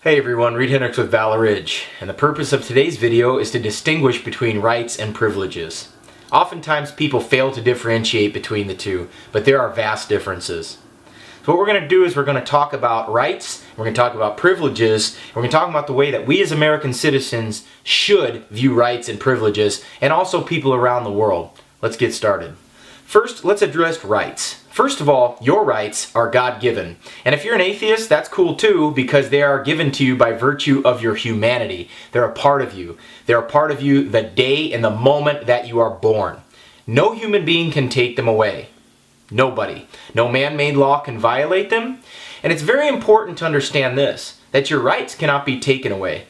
Hey everyone, Reed Hendricks with Valor Ridge, and the purpose of today's video is to distinguish between rights and privileges. Oftentimes people fail to differentiate between the two, but there are vast differences. So what we're going to do is we're going to talk about rights, we're going to talk about privileges, and we're going to talk about the way that we as American citizens should view rights and privileges, and also people around the world. Let's get started. First, let's address rights. First of all, your rights are God-given. And if you're an atheist, that's cool too, because they are given to you by virtue of your humanity. They're a part of you. They're a part of you the day and the moment that you are born. No human being can take them away. Nobody. No man-made law can violate them. And it's very important to understand this, that your rights cannot be taken away.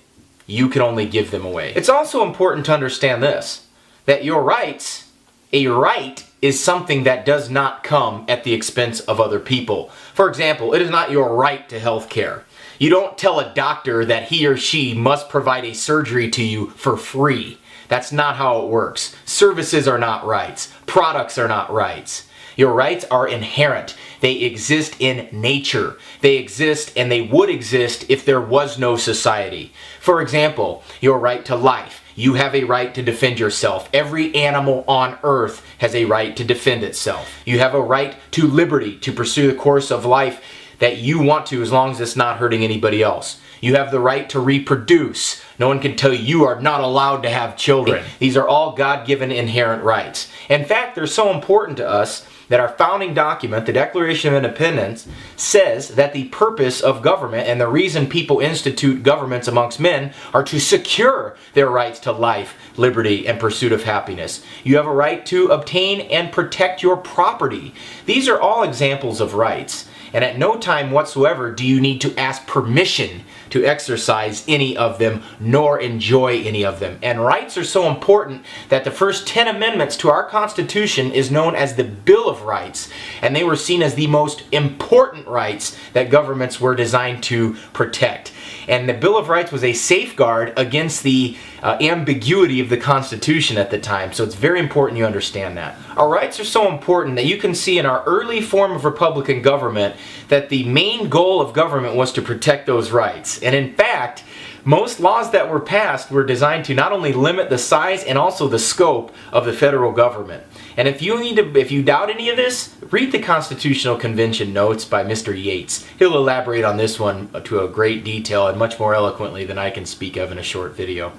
You can only give them away. It's also important to understand this, that your rights, a right is something that does not come at the expense of other people. For example, it is not your right to health care. You don't tell a doctor that he or she must provide a surgery to you for free. That's not how it works. Services are not rights. Products are not rights. Your rights are inherent. They exist in nature. They exist and they would exist if there was no society. For example, your right to life. You have a right to defend yourself. Every animal on earth has a right to defend itself. You have a right to liberty, to pursue the course of life that you want to, as long as it's not hurting anybody else. You have the right to reproduce. No one can tell you are not allowed to have children. These are all God-given inherent rights. In fact, they're so important to us that our founding document, the Declaration of Independence, says that the purpose of government and the reason people institute governments amongst men are to secure their rights to life, liberty, and pursuit of happiness. You have a right to obtain and protect your property. These are all examples of rights. And at no time whatsoever do you need to ask permission to exercise any of them, nor enjoy any of them. And rights are so important that the first 10 amendments to our Constitution is known as the Bill of Rights. And they were seen as the most important rights that governments were designed to protect. And the Bill of Rights was a safeguard against the ambiguity of the Constitution at the time. So it's very important you understand that. Our rights are so important that you can see in our early form of Republican government that the main goal of government was to protect those rights. And in fact, most laws that were passed were designed to not only limit the size and also the scope of the federal government. And if you doubt any of this, read the Constitutional Convention notes by Mr. Yates. He'll elaborate on this one to a great detail and much more eloquently than I can speak of in a short video.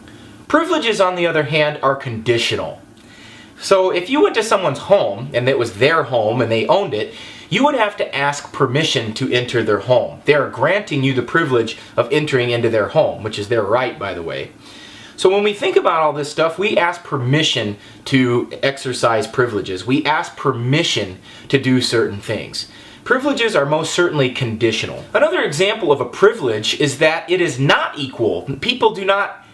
Privileges, on the other hand, are conditional. So if you went to someone's home and it was their home and they owned it, you would have to ask permission to enter their home. They are granting you the privilege of entering into their home, which is their right, by the way. So when we think about all this stuff, we ask permission to exercise privileges. We ask permission to do certain things. Privileges are most certainly conditional. Another example of a privilege is that it is not equal. People do not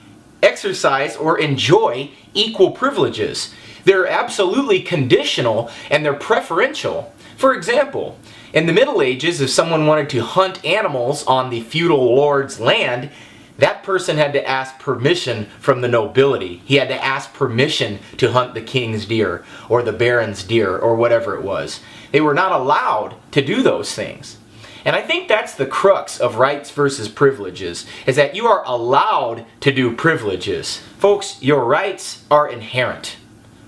exercise or enjoy equal privileges. They're absolutely conditional and they're preferential. For example, in the Middle Ages, if someone wanted to hunt animals on the feudal lord's land, that person had to ask permission from the nobility. He had to ask permission to hunt the king's deer or the baron's deer or whatever it was. They were not allowed to do those things. And I think that's the crux of rights versus privileges, is that you are allowed to do privileges. Folks, your rights are inherent.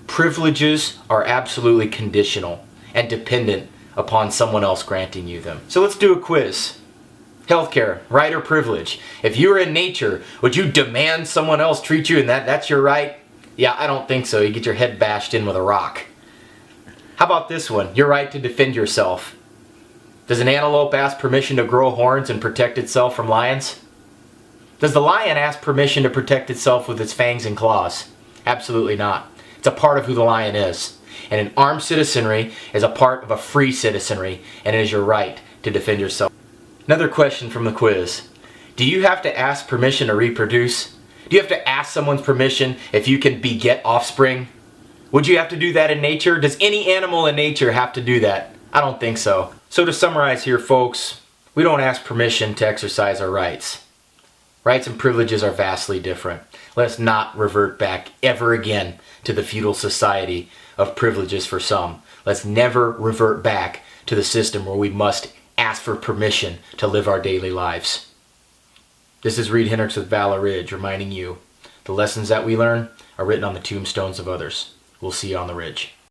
Privileges are absolutely conditional and dependent upon someone else granting you them. So let's do a quiz. Healthcare, right or privilege? If you were in nature, would you demand someone else treat you and that's your right? Yeah, I don't think so. You get your head bashed in with a rock. How about this one? Your right to defend yourself. Does an antelope ask permission to grow horns and protect itself from lions? Does the lion ask permission to protect itself with its fangs and claws? Absolutely not. It's a part of who the lion is. And an armed citizenry is a part of a free citizenry, and it is your right to defend yourself. Another question from the quiz. Do you have to ask permission to reproduce? Do you have to ask someone's permission if you can beget offspring? Would you have to do that in nature? Does any animal in nature have to do that? I don't think so. So to summarize here, folks, we don't ask permission to exercise our rights. Rights and privileges are vastly different. Let's not revert back ever again to the feudal society of privileges for some. Let's never revert back to the system where we must ask for permission to live our daily lives. This is Reed Hendricks with Valor Ridge, reminding you the lessons that we learn are written on the tombstones of others. We'll see you on the ridge.